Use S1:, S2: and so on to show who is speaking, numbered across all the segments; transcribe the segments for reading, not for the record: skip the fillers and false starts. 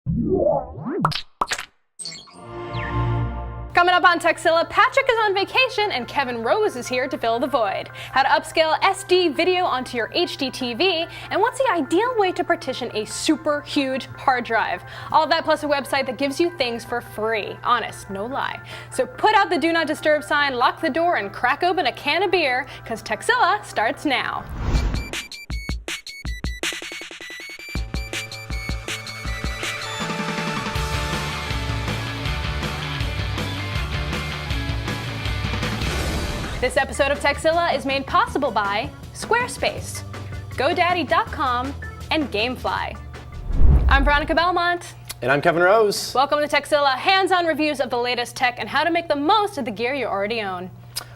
S1: Coming up on Techzilla, Patrick is on vacation and Kevin Rose is here to fill the void. How to upscale SD video onto your HD TV, and what's the ideal way to partition a super huge hard drive. All that plus a website that gives you things for free. Honest, no lie. So put out the do not disturb sign, lock the door, and crack open a can of beer, because Techzilla starts now. This episode of Techzilla is made possible by Squarespace, GoDaddy.com, and Gamefly. I'm Veronica Belmont.
S2: And I'm Kevin Rose.
S1: Welcome to Techzilla, hands-on reviews of the latest tech and how to make the most of the gear you already own.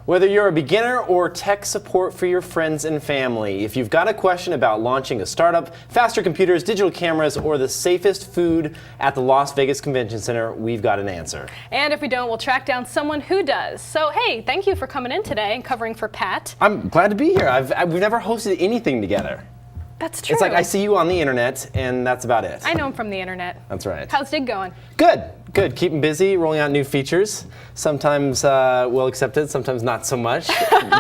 S2: Whether you're a beginner or tech support for your friends and family, if you've got a question about launching a startup, faster computers, digital cameras, or the safest food at the Las Vegas Convention Center, we've got an answer.
S1: And if we don't, we'll track down someone who does. So hey, thank you for coming in today and covering for Pat.
S2: I'm glad to be here. We've never hosted anything together.
S1: That's true.
S2: It's like I see you on the internet, and that's about it.
S1: I know him from the internet.
S2: That's right.
S1: How's Dig going?
S2: Good. Good. Keeping busy, rolling out new features. Sometimes well accepted, sometimes not so much.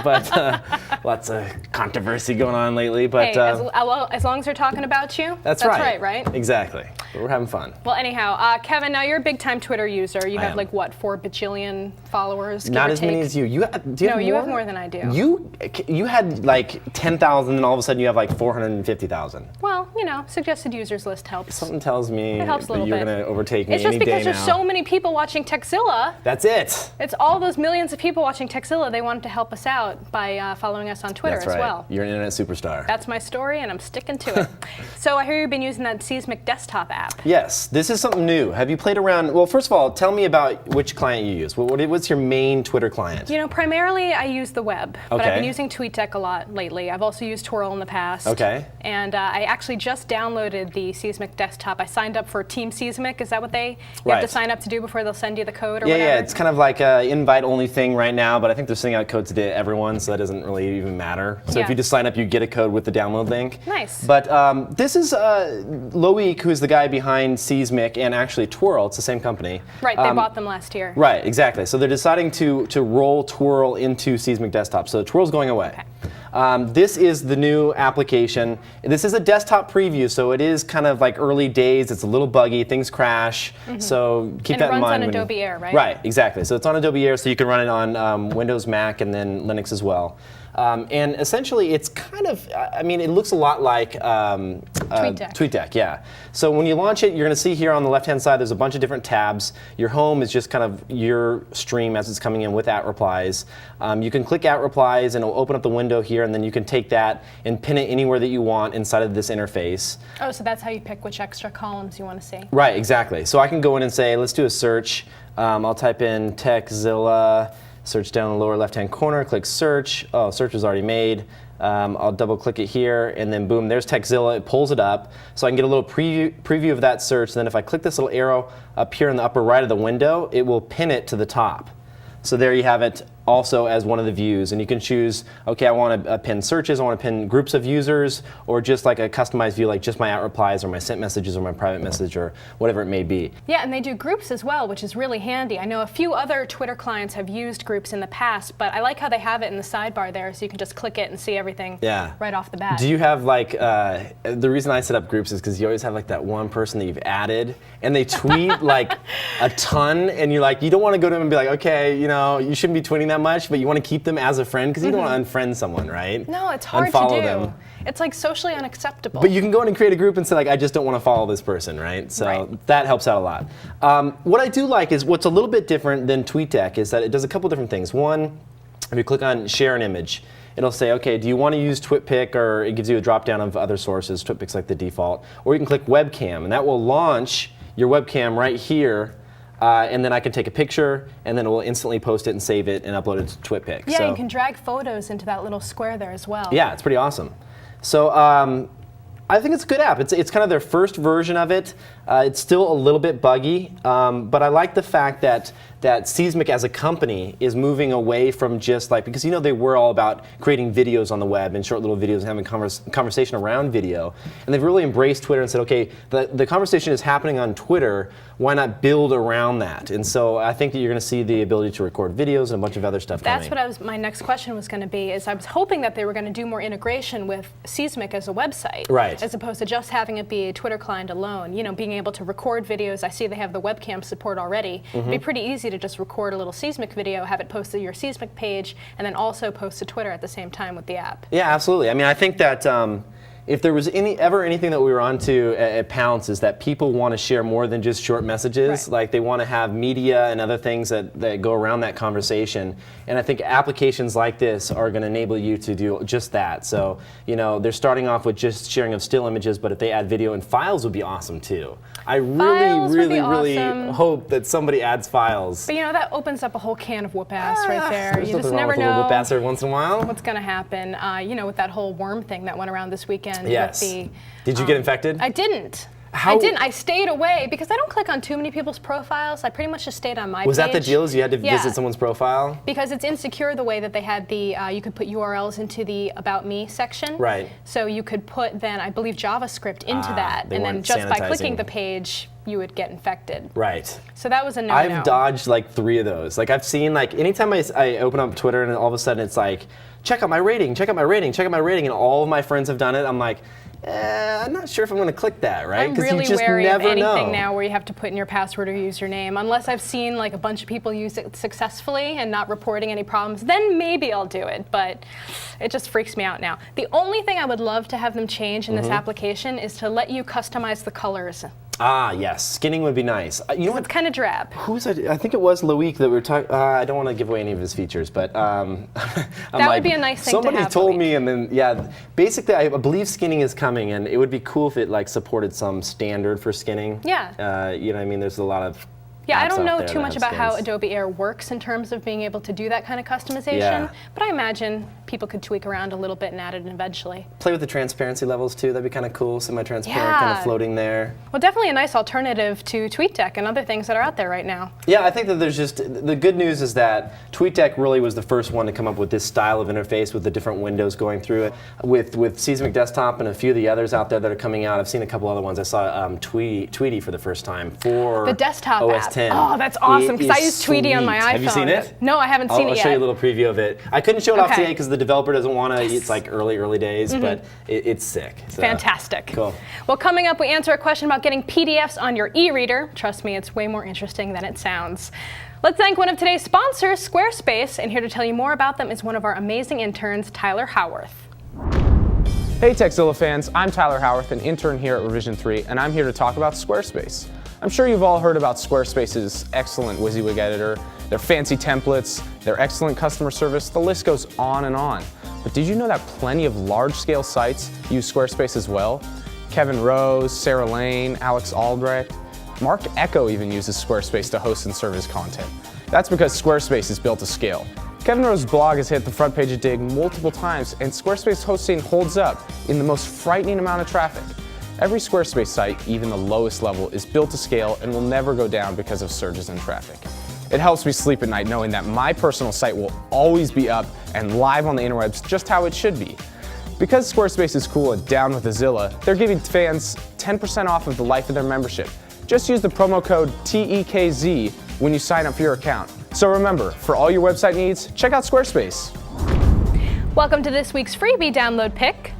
S2: But lots of controversy going on lately. But
S1: hey, as long as they're talking about you,
S2: that's
S1: right, right?
S2: Exactly. But we're having fun.
S1: Well, anyhow, Kevin, now you're a big time Twitter user. You
S2: I
S1: have
S2: am.
S1: like what, 4 bajillion followers?
S2: Not
S1: give or
S2: as many
S1: take?
S2: as you. Do you have
S1: you
S2: more?
S1: have more than I do.
S2: You had like 10,000, and all of a sudden you have like 450,000.
S1: Well, you know, suggested users list helps.
S2: Something tells me
S1: It helps a
S2: that
S1: little
S2: you're
S1: bit.
S2: going to overtake me
S1: It's just
S2: any day
S1: because there's
S2: now.
S1: so many people watching Techzilla.
S2: That's it.
S1: It's all those millions of people watching Techzilla. They wanted to help us out by following us on Twitter
S2: That's
S1: as
S2: right.
S1: well.
S2: You're an internet superstar.
S1: That's my story, and I'm sticking to it. So I hear you've been using that Seismic desktop app.
S2: Yes, this is something new. Have you played around? Well, first of all, tell me about which client you use. What's your main Twitter client?
S1: You know, primarily I use the web, but I've
S2: Okay.
S1: been using TweetDeck a lot lately. I've also used Twirl in the past.
S2: Okay.
S1: And I actually just downloaded the Seismic desktop. I signed up for Team Seismic. Is that what you have to
S2: Right.
S1: sign up to do before they'll send you the code or
S2: Yeah,
S1: whatever?
S2: yeah, it's kind of like an invite-only thing right now, but I think they're sending out codes to everyone, so that doesn't really even matter. So
S1: Yeah.
S2: if you just sign up, you get a code with the download link.
S1: Nice.
S2: But this is Loic, who's the guy behind Seismic and actually Twirl. It's the same company.
S1: Right, they bought them last year.
S2: Right, exactly. So they're deciding to roll Twirl into Seismic Desktop. So Twirl's going away.
S1: Okay.
S2: This is the new application. This is a desktop preview, so it is kind of like early days. It's a little buggy. Things crash. So keep
S1: And
S2: that
S1: it
S2: in
S1: runs
S2: mind.
S1: on Adobe Air, right?
S2: Right, exactly. So it's on Adobe Air, so you can run it on Windows, Mac, and then Linux as well. And essentially, it's kind of, I mean, it looks a lot like
S1: TweetDeck.
S2: TweetDeck, yeah. So when you launch it, you're going to see here on the left-hand side, there's a bunch of different tabs. Your home is just kind of your stream as it's coming in with @replies. You can click @replies, and it'll open up the window here, and then you can take that and pin it anywhere that you want inside of this interface.
S1: Oh, so that's how you pick which extra columns you want to see.
S2: Right, exactly. So I can go in and say, let's do a search. I'll type in Techzilla. Search down in the lower left-hand corner, click search. Oh, search was already made. I'll double click it here, and then boom, there's Techzilla. It pulls it up, so I can get a little preview of that search. And then if I click this little arrow up here in the upper right of the window, it will pin it to the top. So there you have it also as one of the views. And you can choose, okay, I want to pin searches, I want to pin groups of users, or just like a customized view, like just my @replies or my sent messages or my private message or whatever it may be.
S1: Yeah, and they do groups as well, which is really handy. I know a few other Twitter clients have used groups in the past, but I like how they have it in the sidebar there, so you can just click it and see everything right off the bat.
S2: Do you have like, the reason I set up groups is because you always have like that one person that you've added, and they tweet like a ton, and you're like, you don't want to go to them and be like, okay, you know, you shouldn't be tweeting that much, but you want to keep them as a friend because you don't want to unfriend someone, right?
S1: No, it's hard
S2: Unfollow
S1: to do.
S2: them.
S1: It's like socially unacceptable.
S2: But you can go in and create a group and say like, I just don't want to follow this person, right? So
S1: Right.
S2: that helps out a lot. What I do like is what's a little bit different than TweetDeck is that it does a couple different things. One, if you click on share an image, it'll say, okay, do you want to use TwitPic, or it gives you a drop down of other sources. TwitPic's like the default. Or you can click webcam, and that will launch your webcam right here. And then I can take a picture, and then it will instantly post it and save it and upload it to TwitPic.
S1: Yeah,
S2: so,
S1: you can drag photos into that little square there as well.
S2: yeah, it's pretty awesome. So I think it's a good app. It's kind of their first version of it. It's still a little bit buggy, but I like the fact that Seesmic as a company is moving away from just like, because they were all about creating videos on the web and short little videos and having conversation around video. And they've really embraced Twitter and said, okay, the conversation is happening on Twitter, why not build around that? And so I think that you're going to see the ability to record videos and a bunch of other stuff coming.
S1: That's what my next question was going to be, is I was hoping that they were going to do more integration with Seesmic as a website.
S2: Right.
S1: As opposed to just having it be a Twitter client alone. Being able to record videos. I see they have the webcam support already. It'd be pretty easy to just record a little Seesmic video, have it posted to your Seesmic page, and then also post to Twitter at the same time with the app.
S2: Yeah, absolutely. I mean, I think that if there was anything that we were onto at Pounce, is that people want to share more than just short messages.
S1: Right.
S2: Like they want to have media and other things that go around that conversation. And I think applications like this are going to enable you to do just that. So, they're starting off with just sharing of still images, but if they add video and files would be awesome too. I really hope that somebody adds files.
S1: But that opens up a whole can of whoop ass right there.
S2: You
S1: just never know
S2: whoop ass every once in a while.
S1: What's going to happen. With that whole worm thing that went around this weekend.
S2: Yes.
S1: With
S2: Did you get infected?
S1: I didn't. I stayed away because I don't click on too many people's profiles. I pretty much just stayed on my page.
S2: Was that the deal? Is you had to visit someone's profile?
S1: Because it's insecure the way that they had you could put URLs into the About Me section.
S2: Right.
S1: So you could put then, I believe, JavaScript into that. And then just by clicking the page, you would get infected.
S2: Right.
S1: So that was a no-no.
S2: I've dodged like 3 of those. Like I've seen anytime I open up Twitter and all of a sudden it's like, check out my rating, check out my rating, check out my rating, and all of my friends have done it. I'm like, I'm not sure if I'm going to click that, right?
S1: I'm really
S2: you just
S1: wary
S2: never
S1: of anything
S2: know.
S1: now where you have to put in your password or username. Unless I've seen like a bunch of people use it successfully and not reporting any problems, then maybe I'll do it. But it just freaks me out now. The only thing I would love to have them change in this application is to let you customize the colors.
S2: Ah, yes. Skinning would be nice. You know what?
S1: It's kind of drab.
S2: Who's that? I think it was Loic that we were talking. I don't want to give away any of his features, but that
S1: would be a nice thing to have.
S2: Somebody told me, and then basically I believe skinning is coming, and it would be cool if it supported some standard for skinning.
S1: Yeah.
S2: You know what I mean? There's a lot of.
S1: Yeah, I don't know too much about how Adobe Air works in terms of being able to do that kind of customization, but I imagine people could tweak around a little bit and add it eventually.
S2: Play with the transparency levels too, that'd be kind of cool, semi-transparent, kind of floating there.
S1: Well, definitely a nice alternative to TweetDeck and other things that are out there right now.
S2: Yeah, I think that the good news is that TweetDeck really was the first one to come up with this style of interface with the different windows going through it. With Seesmic Desktop and a few of the others out there that are coming out, I've seen a couple other ones. I saw Tweety for the first time for
S1: the desktop
S2: OS
S1: app.
S2: 10.
S1: Oh, that's awesome, because I use Tweety on my iPhone.
S2: Have you seen it?
S1: No, I haven't seen it yet.
S2: I'll show you a little preview of it. I couldn't show it off today because the developer doesn't want to. It's like early days, but it's sick. So.
S1: Fantastic.
S2: Cool.
S1: Well, coming up, we answer a question about getting PDFs on your e-reader. Trust me, it's way more interesting than it sounds. Let's thank one of today's sponsors, Squarespace, and here to tell you more about them is one of our amazing interns, Tyler Howarth.
S3: Hey Tekzilla fans, I'm Tyler Howarth, an intern here at Revision 3, and I'm here to talk about Squarespace. I'm sure you've all heard about Squarespace's excellent WYSIWYG editor, their fancy templates, their excellent customer service, the list goes on and on. But did you know that plenty of large-scale sites use Squarespace as well? Kevin Rose, Sarah Lane, Alex Albrecht, Mark Echo even uses Squarespace to host and serve his content. That's because Squarespace is built to scale. Kevin Rose's blog has hit the front page of Digg multiple times, and Squarespace hosting holds up in the most frightening amount of traffic. Every Squarespace site, even the lowest level, is built to scale and will never go down because of surges in traffic. It helps me sleep at night knowing that my personal site will always be up and live on the interwebs just how it should be. Because Squarespace is cool and down with the Zilla, they're giving fans 10% off of the life of their membership. Just use the promo code TEKZ when you sign up for your account. So remember, for all your website needs, check out Squarespace.
S1: Welcome to this week's freebie download pick.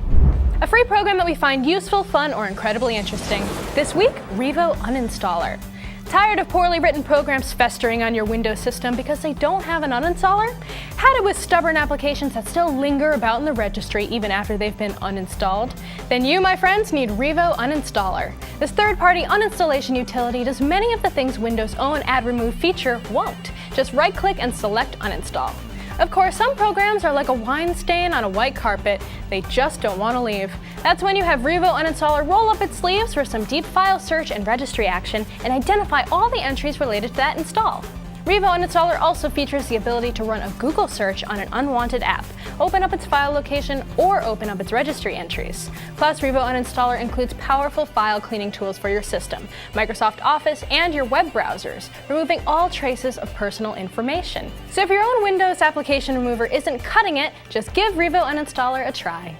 S1: A free program that we find useful, fun, or incredibly interesting. This week, Revo Uninstaller. Tired of poorly written programs festering on your Windows system because they don't have an uninstaller? Had it with stubborn applications that still linger about in the registry even after they've been uninstalled? Then you, my friends, need Revo Uninstaller. This third-party uninstallation utility does many of the things Windows' own Add Remove feature won't. Just right-click and select Uninstall. Of course, some programs are like a wine stain on a white carpet. They just don't want to leave. That's when you have Revo Uninstaller roll up its sleeves for some deep file search and registry action and identify all the entries related to that install. Revo Uninstaller also features the ability to run a Google search on an unwanted app, open up its file location, or open up its registry entries. Plus, Revo Uninstaller includes powerful file cleaning tools for your system, Microsoft Office, and your web browsers, removing all traces of personal information. So if your own Windows application remover isn't cutting it, just give Revo Uninstaller a try.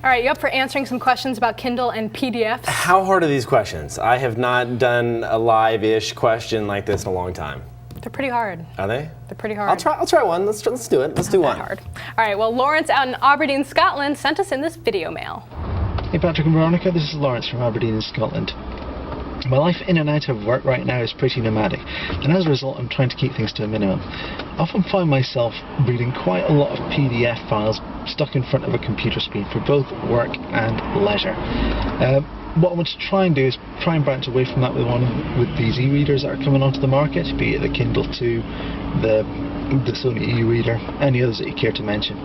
S1: All right, you up for answering some questions about Kindle and PDFs?
S2: How hard are these questions? I have not done a live-ish question like this in a long time.
S1: They're pretty hard.
S2: Are they?
S1: They're pretty hard.
S2: I'll try one. Let's do it. Let's do one.
S1: Hard. All right, well, Lawrence out in Aberdeen, Scotland sent us in this video mail.
S4: Hey Patrick and Veronica, this is Lawrence from Aberdeen in Scotland. My life in and out of work right now is pretty nomadic, and as a result I'm trying to keep things to a minimum. I often find myself reading quite a lot of PDF files stuck in front of a computer screen for both work and leisure. What I want to try and do is try and branch away from that with these e-readers that are coming onto the market, be it the Kindle 2, the Sony e-reader, any others that you care to mention.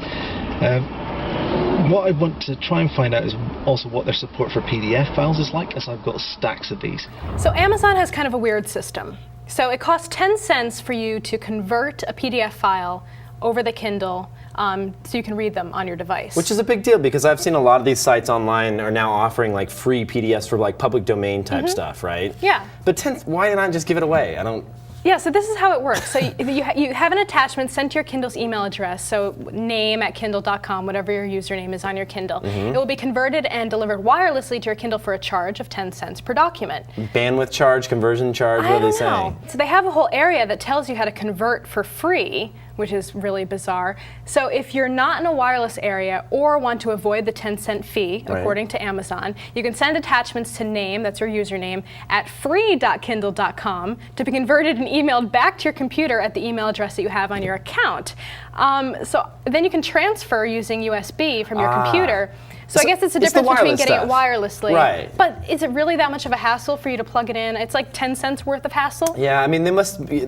S4: What I want to try and find out is also what their support for PDF files is like, as I've got stacks of these.
S1: So Amazon has kind of a weird system. So it costs 10 cents for you to convert a PDF file over the Kindle so you can read them on your device.
S2: Which is a big deal because I've seen a lot of these sites online are now offering like free PDFs for like public domain type stuff, right?
S1: Yeah.
S2: But why not just give it away? I don't.
S1: Yeah, so this is how it works. So you have an attachment sent to your Kindle's email address, so name@kindle.com, whatever your username is on your Kindle. It will be converted and delivered wirelessly to your Kindle for a charge of 10 cents per document.
S2: Bandwidth charge, conversion charge, what are they saying?
S1: So they have a whole area that tells you how to convert for free, which is really bizarre. So if you're not in a wireless area or want to avoid the 10-cent fee, according to Amazon, you can send attachments to name, that's your username, at free.kindle.com to be converted and emailed back to your computer at the email address that you have on your account. So then you can transfer using USB from your computer. So I guess it's the difference between getting it wirelessly.
S2: Right.
S1: But is it really that much of a hassle for you to plug it in? It's like 10 cents worth of hassle?
S2: Yeah, I mean, they must be,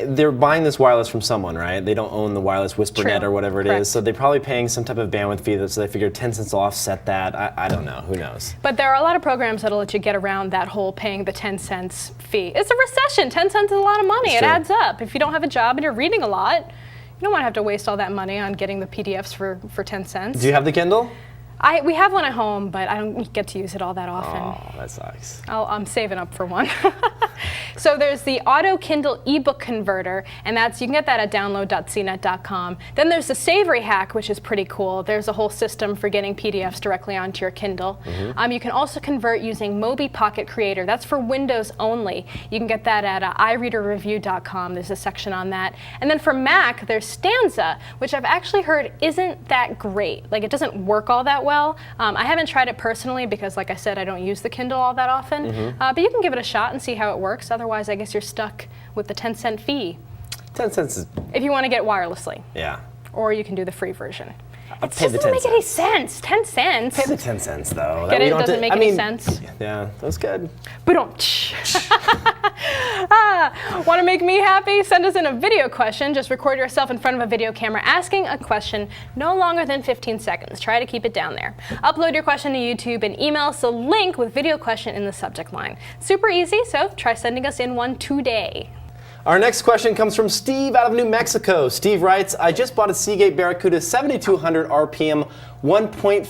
S2: they're buying this wireless from someone, right? They don't own the wireless WhisperNet or whatever it is, so they're probably paying some type of bandwidth fee, so they figure 10 cents will offset that. I don't know, who knows? But
S1: there are a lot of programs that'll let you get around that whole paying the 10 cents fee. It's a recession, 10 cents is a lot of money, it adds up. If you don't have a job and you're reading a lot, you don't want to have to waste all that money on getting the PDFs for 10 cents.
S2: Do you have the Kindle?
S1: We have one at home, but I don't get to use it all that often.
S2: Oh, that sucks.
S1: I'm saving up for one. So there's the Auto Kindle ebook converter, and you can get that at download.cnet.com. Then there's the Savory Hack, which is pretty cool. There's a whole system for getting PDFs directly onto your Kindle. You can also convert using Mobi Pocket Creator. That's for Windows only. You can get that at iReaderReview.com. There's a section on that. And then for Mac, there's Stanza, which I've actually heard isn't that great. Like, it doesn't work all that well. I haven't tried it personally because, like I said, I don't use the Kindle all that often. But you can give it a shot and see how it works. Otherwise, I guess you're stuck with the 10-cent fee.
S2: 10 cents is...
S1: If you want to get it wirelessly.
S2: Yeah.
S1: Or you can do the free version.
S2: I'll
S1: It
S2: pay the
S1: doesn't
S2: 10
S1: make any sense. 10 cents.
S2: Pay the 10 cents, though.
S1: Get it? It doesn't make any sense.
S2: Yeah, that was good.
S1: Want to make me happy? Send us in a video question. Just record yourself in front of a video camera asking a question no longer than 15 seconds. Try to keep it down there. Upload your question to YouTube and email us a link with video question in the subject line. Super easy, so try sending us in one today.
S2: Our next question comes from Steve out of New Mexico. Steve writes, I just bought a Seagate Barracuda 7200 RPM 1.5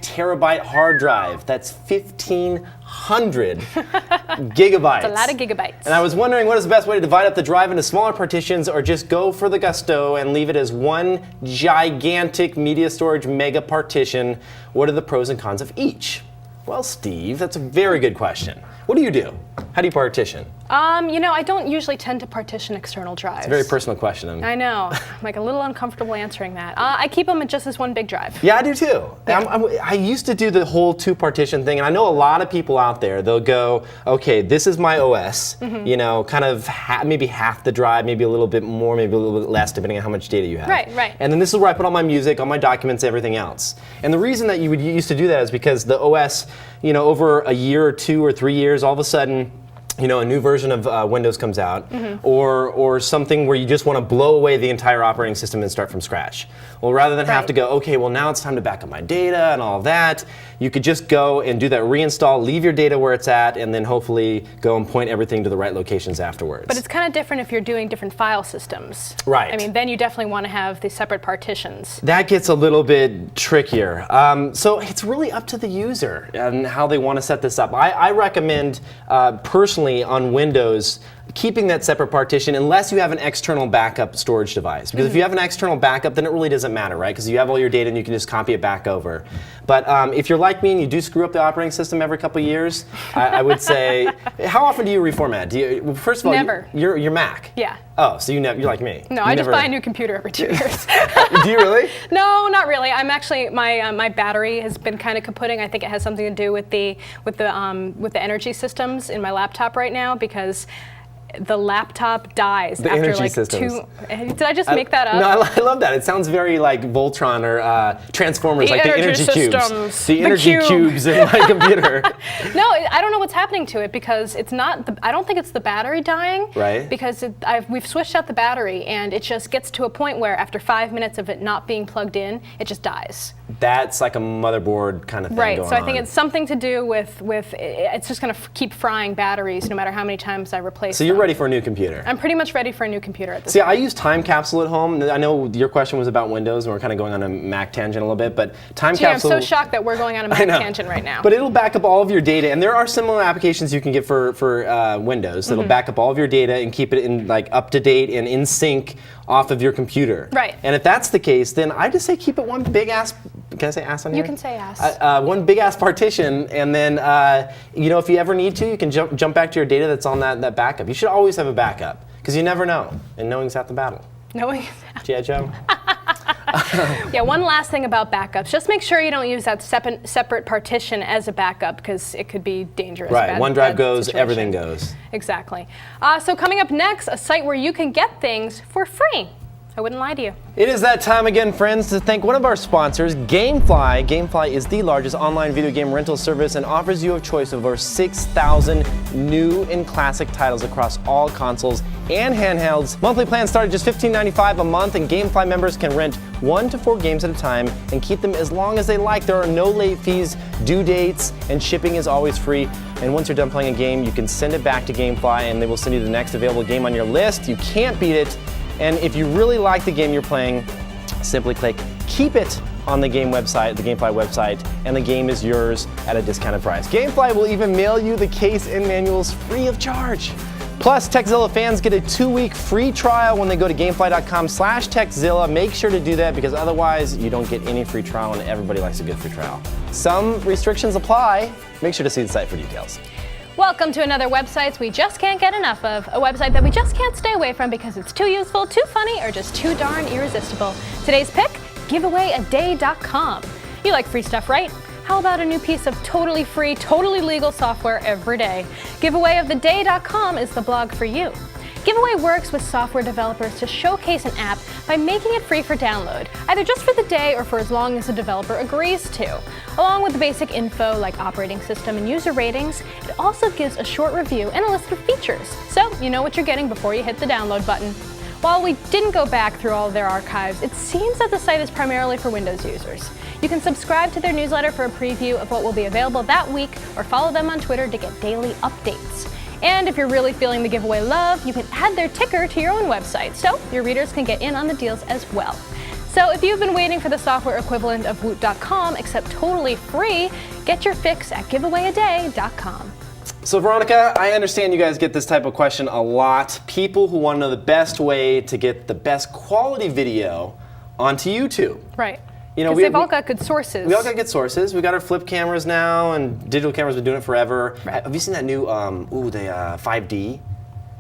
S2: terabyte hard drive. That's 1,500 gigabytes.
S1: That's a lot of gigabytes.
S2: And I was wondering what is the best way to divide up the drive into smaller partitions or just go for the gusto and leave it as one gigantic media storage mega partition. What are the pros and cons of each? Well, Steve, that's a very good question. What do you do? How do you partition?
S1: I don't usually tend to partition external drives.
S2: It's a very personal question.
S1: I know. I'm like a little uncomfortable answering that. I keep them just as one big drive.
S2: Yeah, I do too.
S1: Yeah.
S2: I used to do the whole two partition thing, and I know a lot of people out there, they'll go, okay, this is my OS, kind of maybe half the drive, maybe a little bit more, maybe a little bit less, depending on how much data you have.
S1: Right.
S2: And then this is where I put all my music, all my documents, everything else. And the reason that you used to do that is because the OS, over a year or 2 or 3 years, all of a sudden, you know, a new version of Windows comes out, or something where you just want to blow away the entire operating system and start from scratch. Well, rather than have to go, okay, well now it's time to back up my data and all of that, you could just go and do that reinstall, leave your data where it's at, and then hopefully go and point everything to the right locations afterwards.
S1: But it's kind of different if you're doing different file systems.
S2: Right.
S1: I mean, then you definitely want to have the separate partitions.
S2: That gets a little bit trickier. So it's really up to the user and how they want to set this up. I recommend personally on Windows keeping that separate partition unless you have an external backup storage device. Because if you have an external backup, then it really doesn't matter, right? Because you have all your data and you can just copy it back over. But if you're like me and you do screw up the operating system every couple of years, I would say, how often do you reformat? Do you, well, first of all,
S1: Never.
S2: Your Mac?
S1: Yeah.
S2: Oh, so you're like me.
S1: No,
S2: You
S1: I just
S2: never-
S1: buy a new computer every 2 years.
S2: Do you really?
S1: No, not really. I'm actually my battery has been kind of kaputting. I think it has something to do with the energy systems in my laptop right now because the laptop dies
S2: The
S1: after
S2: energy
S1: like
S2: systems.
S1: Did I just make that up?
S2: No, I love that. It sounds very like Voltron or Transformers,
S1: The
S2: like the
S1: energy
S2: energy cubes.
S1: systems.
S2: The
S1: The
S2: energy
S1: cube.
S2: cubes in my computer.
S1: No, I don't know what's happening to it because it's not. I don't think it's the battery dying.
S2: Right.
S1: Because we've switched out the battery and it just gets to a point where after 5 minutes of it not being plugged in, it just dies.
S2: That's like a motherboard kind of thing
S1: Right.
S2: going
S1: So I think
S2: on.
S1: it's something to do with it's just going to keep frying batteries no matter how many times I replace.
S2: So you're
S1: them.
S2: ready for a new computer.
S1: I'm pretty much ready for a new computer at this
S2: See,
S1: point.
S2: I use Time Capsule at home. I know your question was about Windows, and we're kind of going on a Mac tangent a little bit, but Time
S1: Gee, I'm
S2: Capsule.
S1: so shocked that we're going on a
S2: I
S1: Mac
S2: know.
S1: tangent right now.
S2: But it'll back up all of your data, and there are similar applications you can get for Windows that'll back up all of your data and keep it in like up to date and in sync off of your computer.
S1: Right.
S2: And if that's the case, then I just say keep it one big ass. Can I say ass on here?
S1: You can say ass.
S2: One big ass partition, and then you know if you ever need to, you can jump back to your data that's on that backup. You should always have a backup because you never know, and knowing's half the battle.
S1: Knowing.
S2: G.I. Joe.
S1: Yeah, one last thing about backups. Just make sure you don't use that separate partition as a backup because it could be dangerous.
S2: Right.
S1: bad-
S2: OneDrive
S1: bad
S2: goes,
S1: situation.
S2: everything goes.
S1: Exactly. So coming up next, a site where you can get things for free. I wouldn't lie to you.
S2: It is that time again, friends, to thank one of our sponsors, GameFly. GameFly is the largest online video game rental service and offers you a choice of over 6,000 new and classic titles across all consoles and handhelds. Monthly plans start at just $15.95 a month, and GameFly members can rent 1 to 4 games at a time and keep them as long as they like. There are no late fees, due dates, and shipping is always free. And once you're done playing a game, you can send it back to GameFly, and they will send you the next available game on your list. You can't beat it. And if you really like the game you're playing, simply click Keep It on the game website, the GameFly website, and the game is yours at a discounted price. GameFly will even mail you the case and manuals free of charge. Plus, Tekzilla fans get a 2-week free trial when they go to gamefly.com/Tekzilla. Make sure to do that because otherwise you don't get any free trial, and everybody likes a good free trial. Some restrictions apply. Make sure to see the site for details.
S1: Welcome to another website we just can't get enough of. A website that we just can't stay away from because it's too useful, too funny, or just too darn irresistible. Today's pick, giveawayaday.com. You like free stuff, right? How about a new piece of totally free, totally legal software every day? Giveawayoftheday.com is the blog for you. Giveaway works with software developers to showcase an app by making it free for download, either just for the day or for as long as the developer agrees to. Along with the basic info like operating system and user ratings, it also gives a short review and a list of features, so you know what you're getting before you hit the download button. While we didn't go back through all of their archives, it seems that the site is primarily for Windows users. You can subscribe to their newsletter for a preview of what will be available that week, or follow them on Twitter to get daily updates. And if you're really feeling the giveaway love, you can add their ticker to your own website, so your readers can get in on the deals as well. So if you've been waiting for the software equivalent of Woot.com, except totally free, get your fix at giveawayaday.com.
S2: So Veronica, I understand you guys get this type of question a lot. People who want to know the best way to get the best quality video onto YouTube.
S1: Right.
S2: You know,
S1: Because they've all got good sources.
S2: We all got good sources. We got our flip cameras now, and digital cameras have been doing it forever.
S1: Right.
S2: Have you seen that new, the 5D?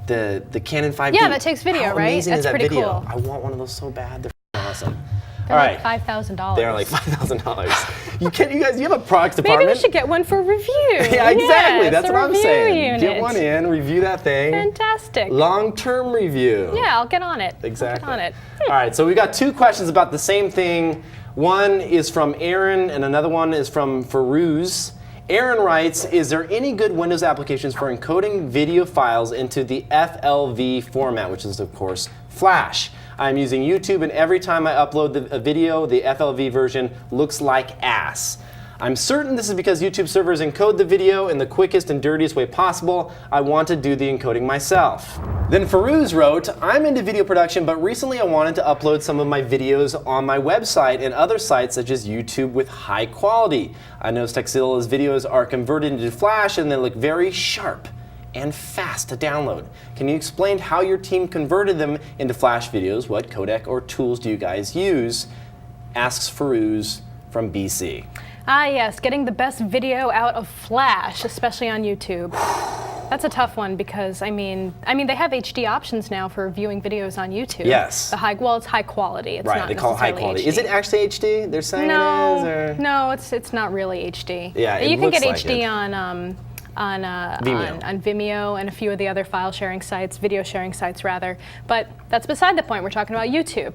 S2: The Canon 5D?
S1: Yeah, that takes video,
S2: How
S1: right?
S2: amazing
S1: That's
S2: is that
S1: pretty
S2: video?
S1: cool.
S2: I want one of those so bad. They're awesome.
S1: They're
S2: all
S1: like
S2: right.
S1: $5,000.
S2: They are like $5,000. You guys, you have a products
S1: Maybe
S2: department.
S1: we should get one for review.
S2: Yeah, exactly.
S1: Yes,
S2: That's
S1: a
S2: what I'm
S1: review
S2: saying. Get
S1: unit.
S2: one in, review that thing.
S1: Fantastic.
S2: Long-term review.
S1: Yeah, I'll get on it.
S2: Exactly.
S1: I'll get on it.
S2: All right, so we got 2 questions about the same thing. One is from Aaron, and another one is from Farouz. Aaron writes, is there any good Windows applications for encoding video files into the FLV format, which is, of course, Flash? I'm using YouTube, and every time I upload a video, the FLV version looks like ass. I'm certain this is because YouTube servers encode the video in the quickest and dirtiest way possible. I want to do the encoding myself. Then Farouz wrote, I'm into video production, but recently I wanted to upload some of my videos on my website and other sites such as YouTube with high quality. I noticed Tekzilla's videos are converted into Flash and they look very sharp and fast to download. Can you explain how your team converted them into Flash videos? What codec or tools do you guys use? Asks Farouz from BC.
S1: Ah yes, getting the best video out of Flash, especially on YouTube. That's a tough one because I mean they have HD options now for viewing videos on YouTube.
S2: Yes.
S1: Well, it's high quality. It's
S2: Right,
S1: not
S2: they call it high
S1: necessarily
S2: quality.
S1: HD.
S2: Is it actually HD? They're saying it is? Or?
S1: No, it's not really HD.
S2: Yeah, it
S1: you can
S2: looks
S1: get
S2: like
S1: HD
S2: it.
S1: on
S2: Vimeo.
S1: on Vimeo and a few of the other file sharing sites, video sharing sites rather. But that's beside the point. We're talking about YouTube.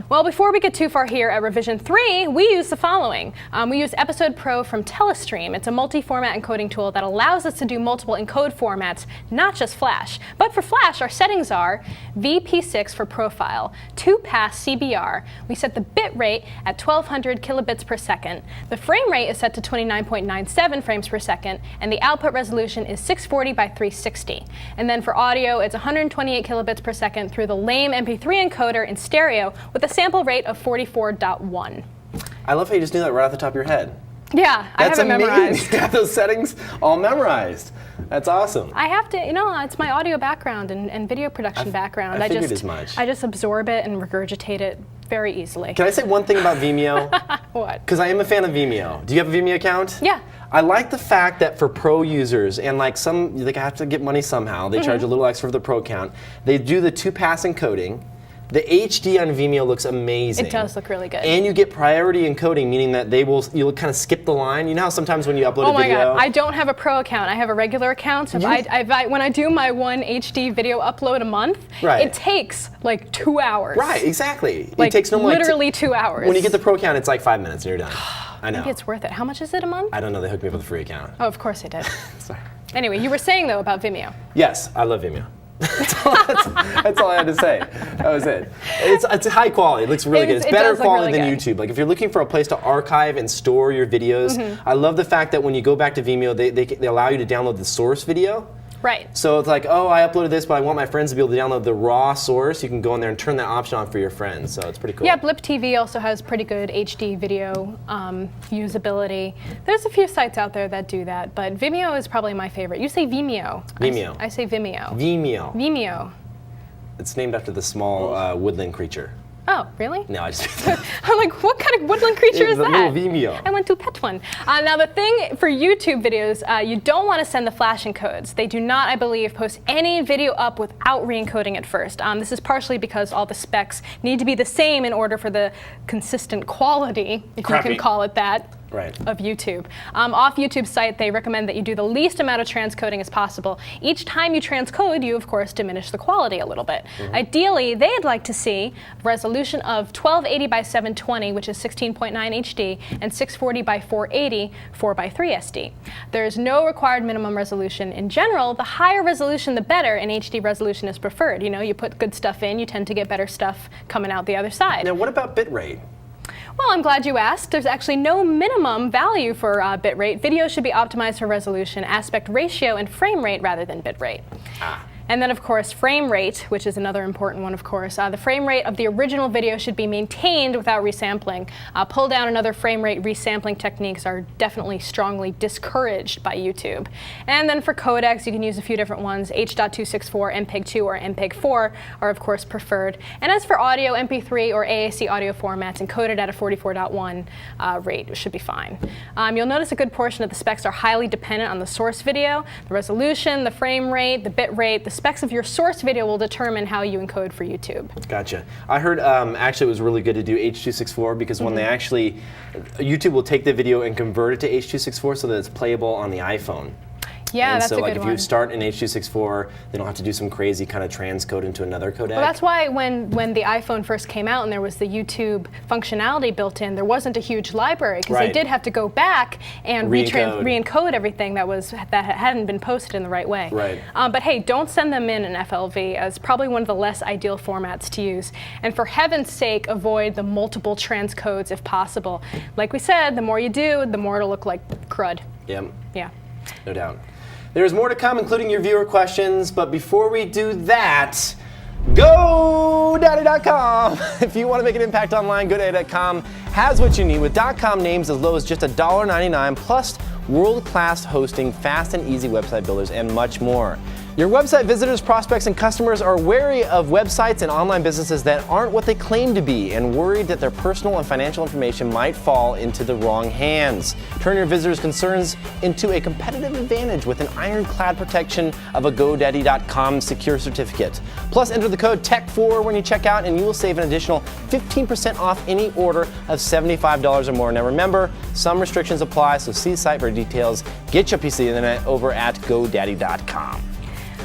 S1: Well, before we get too far here at Revision 3, we use the following. We use Episode Pro from Telestream. It's a multi-format encoding tool that allows us to do multiple encode formats, not just Flash. But for Flash, our settings are VP6 for profile, 2-pass CBR. We set the bit rate at 1200 kilobits per second. The frame rate is set to 29.97 frames per second, and the output resolution is 640 by 360. And then for audio, it's 128 kilobits per second through the lame MP3 encoder in stereo with a sample rate of 44.1.
S2: I love how you just knew that right off the top of your head.
S1: Yeah, I have
S2: That's
S1: it memorized.
S2: amazing. You got those settings all memorized. That's awesome.
S1: I have to, it's my audio background and video production background.
S2: I figured as much.
S1: I just absorb it and regurgitate it very easily.
S2: Can I say one thing about Vimeo?
S1: What?
S2: Because I am a fan of Vimeo. Do you have a Vimeo account?
S1: Yeah.
S2: I like the fact that for pro users, and like some, like I have to get money somehow, they charge a little extra for the pro account. They do the 2-pass encoding. The HD on Vimeo looks amazing.
S1: It does look really good.
S2: And you get priority encoding, meaning that you'll kind of skip the line. You know how sometimes when you upload
S1: Oh
S2: a
S1: my
S2: video.
S1: God, I don't have a pro account. I have a regular account. So when I do my one HD video upload a month,
S2: Right.
S1: it takes like 2 hours.
S2: Right, exactly.
S1: Like
S2: it takes normally
S1: literally 2 hours.
S2: When you get the pro account, it's like 5 minutes and you're done. I know.
S1: Maybe it's worth it. How much is it a month?
S2: I don't know. They hooked me up with a free account.
S1: Oh, of course they did.
S2: Sorry.
S1: Anyway, you were saying though about Vimeo.
S2: Yes, I love Vimeo. That's all I had to say. That was it. It's high quality. It looks really good. It's
S1: It
S2: better
S1: does look
S2: quality
S1: really
S2: than
S1: good.
S2: YouTube. Like if you're looking for a place to archive and store your videos, I love the fact that when you go back to Vimeo, they allow you to download the source video.
S1: Right.
S2: So it's like, oh, I uploaded this, but I want my friends to be able to download the raw source. You can go in there and turn that option on for your friends. So it's pretty cool.
S1: Yeah, Blip TV also has pretty good HD video usability. There's a few sites out there that do that, but Vimeo is probably my favorite. You say Vimeo.
S2: Vimeo.
S1: I say Vimeo.
S2: Vimeo.
S1: Vimeo.
S2: It's named after the small woodland creature.
S1: Oh, really?
S2: No, I just.
S1: I'm like, what kind of woodland creature is
S2: The
S1: that?
S2: little Vimeo.
S1: I went to pet one. Now the thing for YouTube videos, you don't want to send the flash encodes. They do not, I believe, post any video up without re-encoding it first. This is partially because all the specs need to be the same in order for the consistent quality, if you
S2: Crappy.
S1: can call it that,
S2: Right.
S1: of YouTube. Off YouTube's site, they recommend that you do the least amount of transcoding as possible. Each time you transcode, you of course diminish the quality a little bit. Ideally, they'd like to see resolution of 1280 by 720, which is 16.9 HD, and 640 by 480, 4:3 SD. There's no required minimum resolution. In general, the higher resolution, the better, and HD resolution is preferred. You know, you put good stuff in, you tend to get better stuff coming out the other side.
S2: Now, what about bitrate?
S1: Well, I'm glad you asked. There's actually no minimum value for bitrate. Video should be optimized for resolution, aspect ratio, and frame rate rather than bitrate. And then, of course, frame rate, which is another important one, of course. The frame rate of the original video should be maintained without resampling. Pull down and other frame rate resampling techniques are definitely strongly discouraged by YouTube. And then for codecs, you can use a few different ones. H.264, MPEG-2, or MPEG-4 are, of course, preferred. And as for audio, MP3 or AAC audio formats encoded at a 44.1 rate should be fine. You'll notice a good portion of the specs are highly dependent on the source video. The resolution, the frame rate, the bit rate, the specs of your source video will determine how you encode for YouTube.
S2: Gotcha. I heard actually it was really good to do H.264 because when they actually, YouTube will take the video and convert it to H.264 so that it's playable on the iPhone.
S1: Yeah,
S2: and
S1: that's
S2: so
S1: a
S2: like
S1: good
S2: if you
S1: one.
S2: start in H.264, they don't have to do some crazy kind of transcode into another codec.
S1: Well, that's why when the iPhone first came out and there was the YouTube functionality built in, there wasn't a huge library because they
S2: Right.
S1: did have to go back and
S2: Re-encode.
S1: re-encode everything that hadn't been posted in the right way.
S2: Right.
S1: But hey, don't send them in an FLV, as probably one of the less ideal formats to use. And for heaven's sake, avoid the multiple transcodes if possible. Like we said, the more you do, the more it'll look like crud.
S2: Yep,
S1: Yeah.
S2: no doubt. There's more to come, including your viewer questions, but before we do that, GoDaddy.com. If you want to make an impact online, GoDaddy.com has what you need with .com names as low as just $1.99 plus world-class hosting, fast and easy website builders, and much more. Your website visitors, prospects, and customers are wary of websites and online businesses that aren't what they claim to be and worried that their personal and financial information might fall into the wrong hands. Turn your visitors' concerns into a competitive advantage with an ironclad protection of a GoDaddy.com secure certificate. Plus, enter the code TECH4 when you check out and you will save an additional 15% off any order of $75 or more. Now remember, some restrictions apply, so see site for details. Get your PC internet over at GoDaddy.com.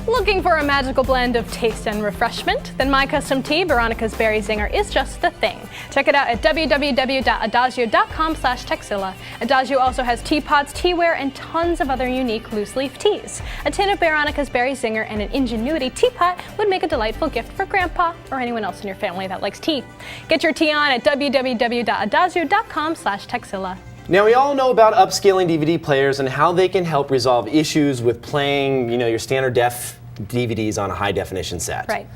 S1: Looking for a magical blend of taste and refreshment? Then My Custom Tea, Veronica's Berry Zinger, is just the thing. Check it out at www.adagio.com/Texzilla. Adagio also has teapots, teaware, and tons of other unique loose leaf teas. A tin of Veronica's Berry Zinger and an Ingenuity teapot would make a delightful gift for Grandpa or anyone else in your family that likes tea. Get your tea on at www.adagio.com/Texzilla.
S2: Now, we all know about upscaling DVD players and how they can help resolve issues with playing, your standard def DVDs on a high definition set.
S1: Right.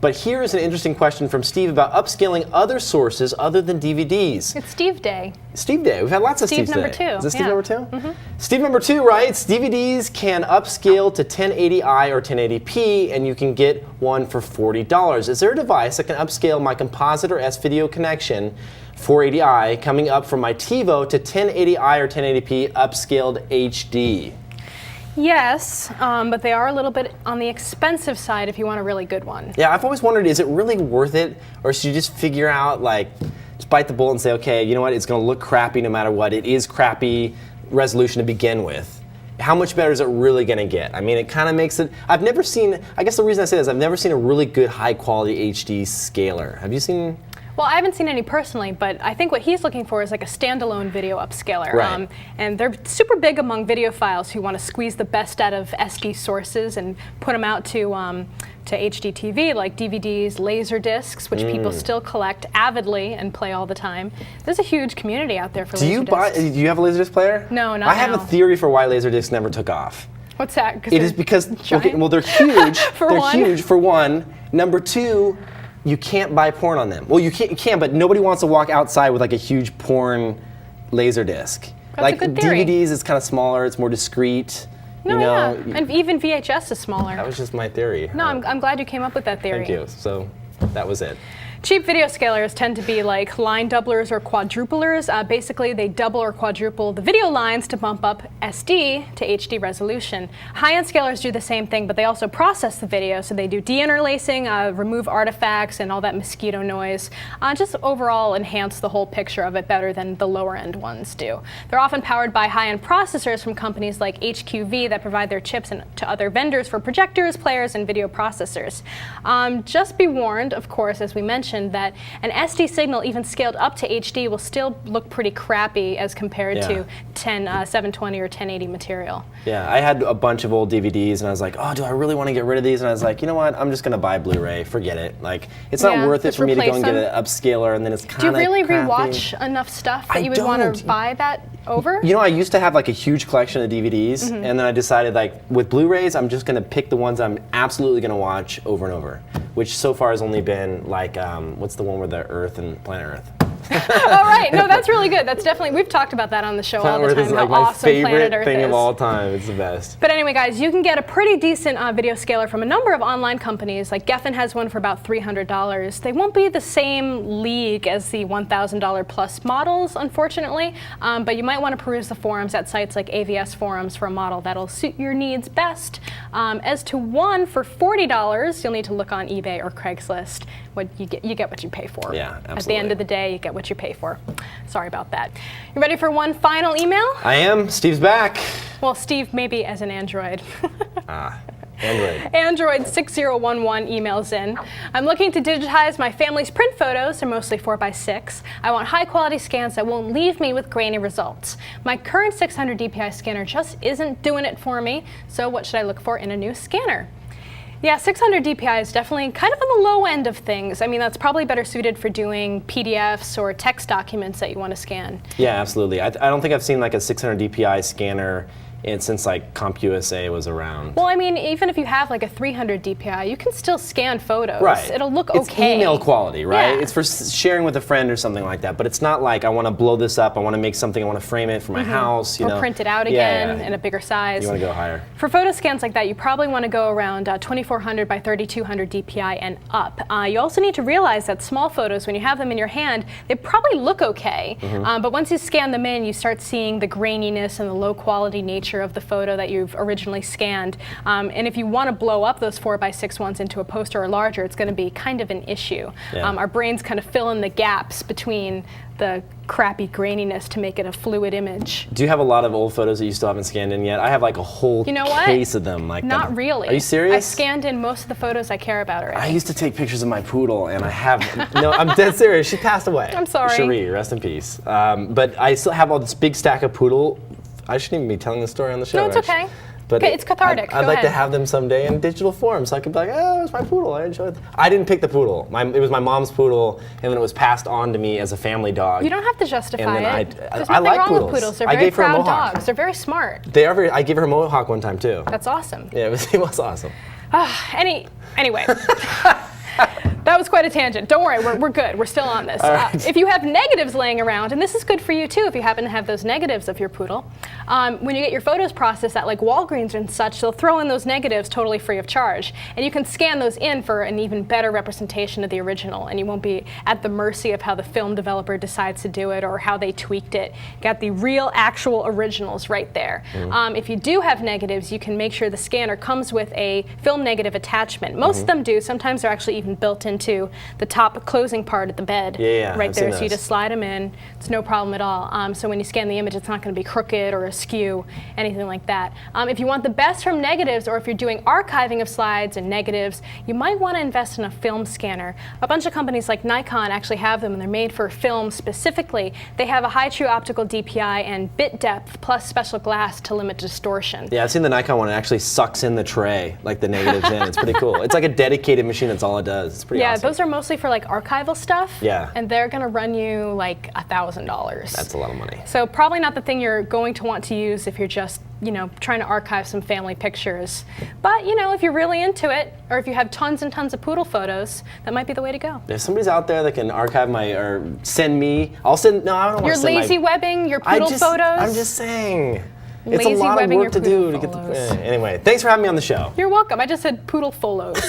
S2: But here is an interesting question from Steve about upscaling other sources other than DVDs.
S1: It's Steve Day.
S2: Steve Day. We've had lots of
S1: Steve
S2: Steves
S1: number
S2: today.
S1: two,
S2: Is this Steve
S1: yeah.
S2: number 2? Mm-hmm. Steve number 2 writes, DVDs can upscale to 1080i or 1080p, and you can get one for $40. Is there a device that can upscale my composite or S-video connection 480i coming up from my TiVo to 1080i or 1080p upscaled HD?
S1: Yes, but they are a little bit on the expensive side if you want a really good one.
S2: Yeah, I've always wondered, is it really worth it? Or should you just figure out, just bite the bullet and say, okay, you know what, it's going to look crappy no matter what. It is crappy resolution to begin with. How much better is it really going to get? I mean, it kind of makes it, I've never seen, I guess the reason I say this, I've never seen a really good high quality HD scaler. Have you seen?
S1: Well, I haven't seen any personally, but I think what he's looking for is like a standalone video upscaler.
S2: Right.
S1: And they're super big among videophiles who want to squeeze the best out of SD sources and put them out to HD TV, like DVDs, laser discs, which people still collect avidly and play all the time. There's a huge community out there for
S2: Do
S1: laser
S2: you
S1: discs.
S2: do you have a Laserdisc player?
S1: No, not
S2: I have
S1: now.
S2: a theory for why Laserdiscs never took off.
S1: What's that?
S2: It is because, okay, well, they're huge.
S1: For
S2: they're
S1: one.
S2: huge, for one. Number two, you can't buy porn on them. Well, you can, but nobody wants to walk outside with like a huge porn laser disc.
S1: That's a good theory.
S2: DVDs, it's kind of smaller, it's more discreet.
S1: No,
S2: you know,
S1: yeah. And even VHS is smaller.
S2: That was just my theory.
S1: No, I'm glad you came up with that theory.
S2: Thank you. So that was it.
S1: Cheap video scalers tend to be like line doublers or quadruplers. Basically, they double or quadruple the video lines to bump up SD to HD resolution. High-end scalers do the same thing, but they also process the video. So they do deinterlacing, remove artifacts and all that mosquito noise, just overall enhance the whole picture of it better than the lower-end ones do. They're often powered by high-end processors from companies like HQV that provide their chips to other vendors for projectors, players, and video processors. Just be warned, of course, as we mentioned, that an SD signal even scaled up to HD will still look pretty crappy as compared to 720 or 1080 material.
S2: Yeah, I had a bunch of old DVDs and I was like, oh, do I really want to get rid of these? And I was like, you know what, I'm just going to buy Blu-ray, forget it. Like, it's not worth it
S1: just
S2: for me to go and
S1: replace
S2: get an upscaler and then it's kind
S1: Do
S2: of
S1: you really
S2: crappy.
S1: rewatch enough stuff that
S2: I
S1: you would want
S2: don't.
S1: to buy that over?
S2: You know, I used to have like a huge collection of DVDs, and then I decided like with Blu-rays, I'm just gonna pick the ones I'm absolutely gonna watch over and over, which so far has only been like, what's the one with the Earth and Planet Earth?
S1: Oh, right. No, that's really good. That's definitely, we've talked about that on the show all
S2: Planet
S1: the
S2: Earth
S1: time,
S2: is
S1: how
S2: like my
S1: awesome Planet
S2: favorite
S1: Earth
S2: thing
S1: is.
S2: of all time. It's the best.
S1: But anyway, guys, you can get a pretty decent video scaler from a number of online companies. Like Geffen has one for about $300. They won't be the same league as the $1,000 plus models, unfortunately, but you might want to peruse the forums at sites like AVS Forums for a model that'll suit your needs best. As to one for $40, you'll need to look on eBay or Craigslist. What you get what you pay for.
S2: Yeah, absolutely.
S1: At the end of the day, you get what you pay for. Sorry about that. You ready for one final email?
S2: I am. Steve's back.
S1: Well, Steve maybe as an Android.
S2: Android.
S1: Android 6011 emails in. I'm looking to digitize my family's print photos. They're mostly 4x6. I want high quality scans that won't leave me with grainy results. My current 600 DPI scanner just isn't doing it for me, so what should I look for in a new scanner? Yeah, 600 DPI is definitely kind of on the low end of things. I mean, that's probably better suited for doing PDFs or text documents that you want to scan.
S2: Yeah, absolutely. I don't think I've seen like a 600 DPI scanner since like CompUSA was around.
S1: Well, I mean, even if you have like a 300 DPI, you can still scan photos.
S2: Right.
S1: It'll look
S2: It's
S1: okay.
S2: email quality, right?
S1: Yeah.
S2: It's for sharing with a friend or something like that. But it's not like I want to blow this up, I want to make something, I want to frame it for my house. You
S1: Or
S2: know.
S1: print it out
S2: Yeah,
S1: again
S2: yeah.
S1: in a bigger size.
S2: You want to go higher.
S1: For photo scans like that, you probably want to go around 2400 by 3200 DPI and up. You also need to realize that small photos, when you have them in your hand, they probably look okay. But once you scan them in, you start seeing the graininess and the low quality nature of the photo that you've originally scanned. And if you want to blow up those 4x6 ones into a poster or larger, it's going to be kind of an issue.
S2: Yeah.
S1: Our brains kind of fill in the gaps between the crappy graininess to make it a fluid image.
S2: Do you have a lot of old photos that you still haven't scanned in yet? I have like a whole
S1: You know what?
S2: case of them. Like
S1: Not
S2: that.
S1: really.
S2: Are you serious?
S1: I scanned in most of the photos I care about already.
S2: I used to take pictures of my poodle, and I have no. I'm dead serious. She passed away.
S1: I'm sorry.
S2: Cherie, rest in peace. But I still have all this big stack of poodle. I shouldn't even be telling this story on the show.
S1: No, it's
S2: actually.
S1: okay.
S2: But
S1: Okay, it's cathartic.
S2: I'd
S1: Go
S2: like to
S1: ahead.
S2: have them someday in digital form, so I could be like, oh, it's my poodle. I enjoyed it. I didn't pick the poodle. It was my mom's poodle, and then it was passed on to me as a family dog.
S1: You don't have to justify
S2: And then
S1: it. There's
S2: I
S1: nothing
S2: like
S1: wrong
S2: poodles.
S1: with poodles. They're
S2: I
S1: very
S2: gave her a
S1: proud
S2: mohawk.
S1: dogs. They're very smart.
S2: They are very. I gave her a mohawk one time too.
S1: That's awesome.
S2: Yeah, it was awesome.
S1: Anyway. That was quite a tangent. Don't worry, we're good. We're still on this.
S2: right.
S1: If you have negatives laying around, and this is good for you too if you happen to have those negatives of your poodle, when you get your photos processed at like Walgreens and such, they'll throw in those negatives totally free of charge. And you can scan those in for an even better representation of the original, and you won't be at the mercy of how the film developer decides to do it or how they tweaked it. Got the real, actual originals right there. If you do have negatives, you can make sure the scanner comes with a film negative attachment. Most of them do. Sometimes they're actually even built into the top closing part of the bed
S2: Yeah,
S1: right
S2: I've
S1: there.
S2: seen
S1: So you
S2: those.
S1: just slide them in. It's no problem at all. So when you scan the image, it's not going to be crooked or askew, anything like that. If you want the best from negatives, or if you're doing archiving of slides and negatives, you might want to invest in a film scanner. A bunch of companies like Nikon actually have them, and they're made for film specifically. They have a high true optical DPI and bit depth plus special glass to limit distortion.
S2: Yeah, I've seen the Nikon one. It actually sucks in the tray, like the negatives in. It's pretty cool. It's like a dedicated machine. That's all it does. It's pretty
S1: Yeah,
S2: awesome.
S1: those are mostly for like archival stuff.
S2: Yeah.
S1: And they're gonna run you like $1,000.
S2: That's a lot of money.
S1: So probably not the thing you're going to want to use if you're just, trying to archive some family pictures. But, if you're really into it, or if you have tons and tons of poodle photos, that might be the way to go.
S2: If somebody's out there that can archive or send me, I'll send. No, I don't want
S1: You're
S2: to send
S1: lazy webbing your poodle photos.
S2: I'm just saying. It's
S1: Lazy
S2: a lot of
S1: webbing
S2: work
S1: your
S2: to do to
S1: poodle
S2: get the.
S1: photos.
S2: Anyway, thanks for having me on the show.
S1: You're welcome. I just said poodle photos.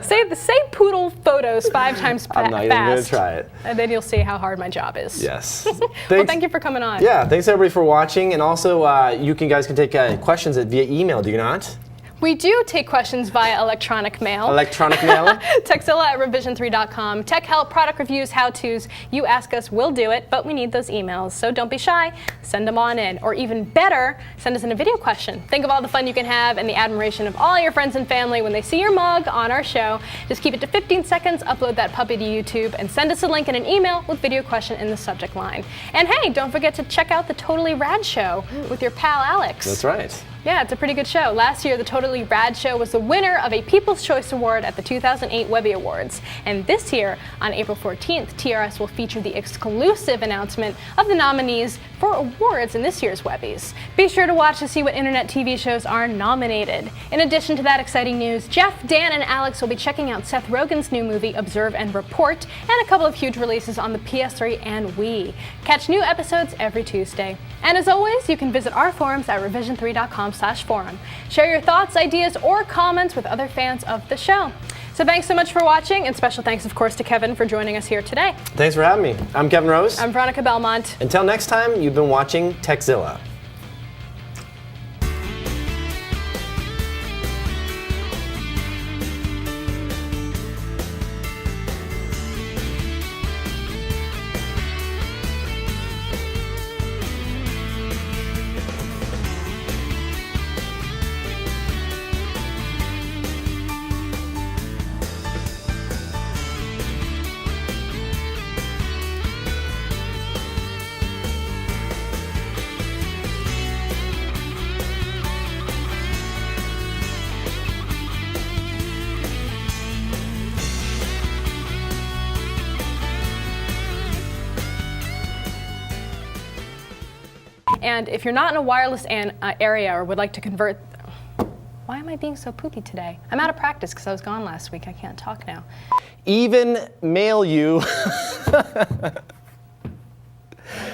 S1: say poodle photos 5 times
S2: I'm not even gonna
S1: fast.
S2: try it.
S1: And then you'll see how hard my job is.
S2: Yes.
S1: Well, thank you for coming on.
S2: Yeah, thanks everybody for watching, and also you guys can take questions via email. Do you not?
S1: We do take questions via electronic mail.
S2: Electronic mail.
S1: Techzilla at revision3.com. Tech help, product reviews, how-tos. You ask us, we'll do it, but we need those emails. So don't be shy. Send them on in. Or even better, send us in a video question. Think of all the fun you can have and the admiration of all your friends and family when they see your mug on our show. Just keep it to 15 seconds, upload that puppy to YouTube, and send us a link in an email with video question in the subject line. And hey, don't forget to check out the Totally Rad Show with your pal Alex.
S2: That's right.
S1: Yeah, it's a pretty good show. Last year, the Totally Rad Show was the winner of a People's Choice Award at the 2008 Webby Awards. And this year, on April 14th, TRS will feature the exclusive announcement of the nominees for awards in this year's Webbies. Be sure to watch to see what internet TV shows are nominated. In addition to that exciting news, Jeff, Dan, and Alex will be checking out Seth Rogen's new movie, Observe and Report, and a couple of huge releases on the PS3 and Wii. Catch new episodes every Tuesday. And as always, you can visit our forums at revision3.com/forum. Share your thoughts, ideas, or comments with other fans of the show. So thanks so much for watching, and special thanks, of course, to Kevin for joining us here today.
S2: Thanks for having me. I'm Kevin Rose.
S1: I'm Veronica Belmont.
S2: Until next time, you've been watching Techzilla.
S1: And if you're not in a wireless area or would like to convert, why am I being so poopy today? I'm out of practice because I was gone last week. I can't talk now.
S2: Even mail you.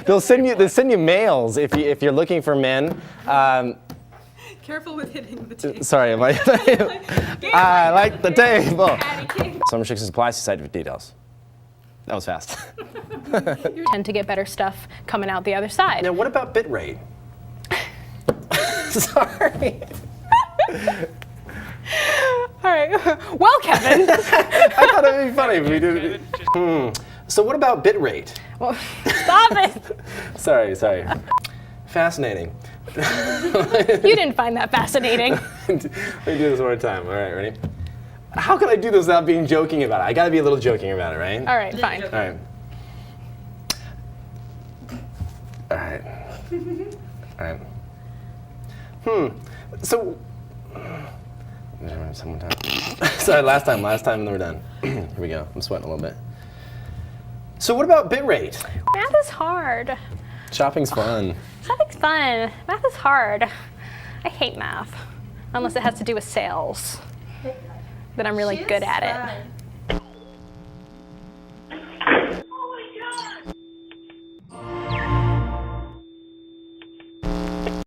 S2: They'll send you mails if you're looking for men.
S1: Careful with hitting the table.
S2: Sorry, am I? I like the table. Summer Chicks and Supply Society for details. That was fast.
S1: You tend to get better stuff coming out the other side.
S2: Now, what about bit rate? Sorry.
S1: All right. Well, Kevin.
S2: I thought it would be funny if we did it. So what about bit rate?
S1: Well, stop it.
S2: Sorry. Fascinating.
S1: You didn't find that fascinating.
S2: Let me do this one more time. All right, ready? How can I do this without being joking about it? I gotta be a little joking about it, right?
S1: All right, fine.
S2: All right. All right. All right. So. Sometime. Sorry, last time, and then we're done. Here we go. I'm sweating a little bit. So what about bit rate?
S1: Math is hard.
S2: Shopping's fun.
S1: Shopping's fun. Math is hard. I hate math, unless it has to do with sales. Then I'm really good at it.